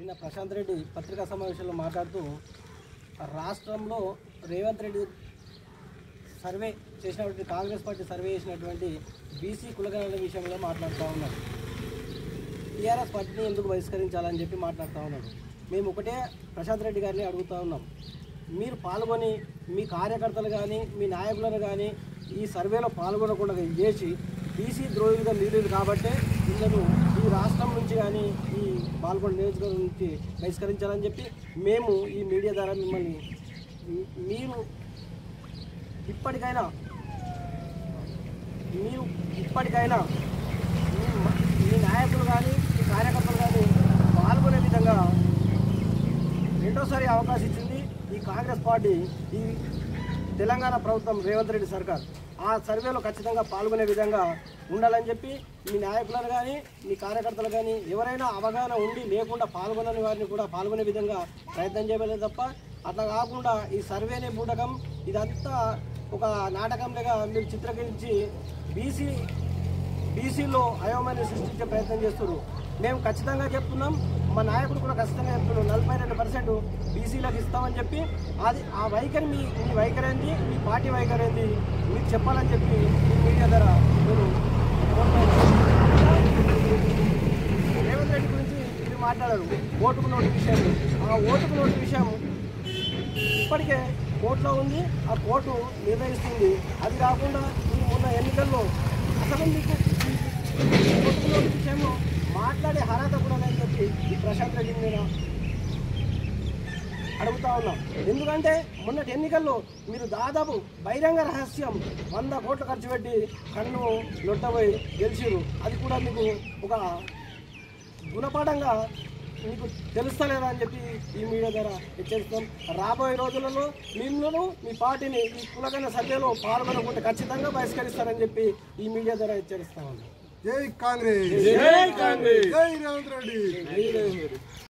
నిన్న ప్రశాంత్ రెడ్డి పత్రికా సమావేశంలో మాట్లాడుతూ రాష్ట్రంలో రేవంత్ రెడ్డి సర్వే చేసినటువంటి కాంగ్రెస్ పార్టీ సర్వే చేసినటువంటి బీసీ కులగణన విషయంలో మాట్లాడుతూ ఉన్నారు. టీఆర్ఎస్ పార్టీని ఎందుకు బహిష్కరించాలని చెప్పి మాట్లాడుతూ ఉన్నాడు. మేము ఒకటే ప్రశాంత్ రెడ్డి గారిని అడుగుతూ ఉన్నాం, మీరు పాల్గొని మీ కార్యకర్తలు కానీ మీ నాయకులను కానీ ఈ సర్వేలో పాల్గొనకుండా చేసి బీసీ ద్రోహులుగా మీరు కాబట్టే ఇందులో ఈ రాష్ట్రం నుంచి కానీ ఈ పాల్గొన నియోజకవర్గం నుంచి బహిష్కరించాలని చెప్పి మేము ఈ మీడియా ద్వారా మిమ్మల్ని మీరు ఇప్పటికైనా మీ నాయకులు కానీ మీ కార్యకర్తలు కానీ పాల్గొనే విధంగా రెండోసారి అవకాశం ఇచ్చింది ఈ కాంగ్రెస్ పార్టీ, ఈ తెలంగాణ ప్రభుత్వం, రేవంత్ రెడ్డి సర్కార్. ఆ సర్వేలో ఖచ్చితంగా పాల్గొనే విధంగా ఉండాలని చెప్పి మీ నాయకులను కానీ మీ కార్యకర్తలు కానీ ఎవరైనా అవగాహన ఉండి లేకుండా పాల్గొనని వారిని కూడా పాల్గొనే విధంగా ప్రయత్నం చేయలేదు తప్ప అట్లా కాకుండా ఈ సర్వేనే బూటకం ఇదంతా ఒక నాటకంలాగా మీరు చిత్రీకరించి బీసీలో అయోమయాన్ని సృష్టించే ప్రయత్నం చేస్తున్నారు. మేము ఖచ్చితంగా చెప్తున్నాం, మా నాయకుడు కూడా ఖచ్చితంగా చెప్తున్నాం, 42% బీసీలకు ఇస్తామని చెప్పి అది ఆ వైఖరి మీ వైఖరి ఏంది, మీ పార్టీ వైఖరి ఏంది మీకు చెప్పాలని చెప్పి ఈ మీడియా ద్వారా మీరు రేవంత్ రెడ్డి గురించి మీరు మాట్లాడారు. ఓటుకు నోటు విషయం, ఆ ఓటుకు నోటు విషయం ఇప్పటికే కోర్టులో ఉంది, ఆ కోర్టు నిర్ణయిస్తుంది. అది కాకుండా మొన్న ఎన్నికల్లో అసలు మీకు ఓటుకు నోటు విషయంలో మాట్లాడే అర్హత కూడా లేదని చెప్పి ఈ ప్రశాంత్ రెడ్డి మీద అడుగుతా ఉన్నాం. ఎందుకంటే మొన్నటి ఎన్నికల్లో మీరు దాదాపు బహిరంగ రహస్యం 100 కోట్లు ఖర్చు పెట్టి కన్ను లొట్టబోయి గెలిచిరు. అది కూడా మీకు ఒక గుణపాఠంగా మీకు తెలుస్తలేదా అని చెప్పి ఈ మీడియా ద్వారా హెచ్చరిస్తాం. రాబోయే రోజులలో మిమ్మల్ని మీ పార్టీని ఈ కులగణ సర్వేలో పాల్గొనకుండా ఖచ్చితంగా బహిష్కరిస్తారని చెప్పి ఈ మీడియా ద్వారా హెచ్చరిస్తామండి. జై కాంగ్రెస్, జై రేవంత్ రెడ్డి.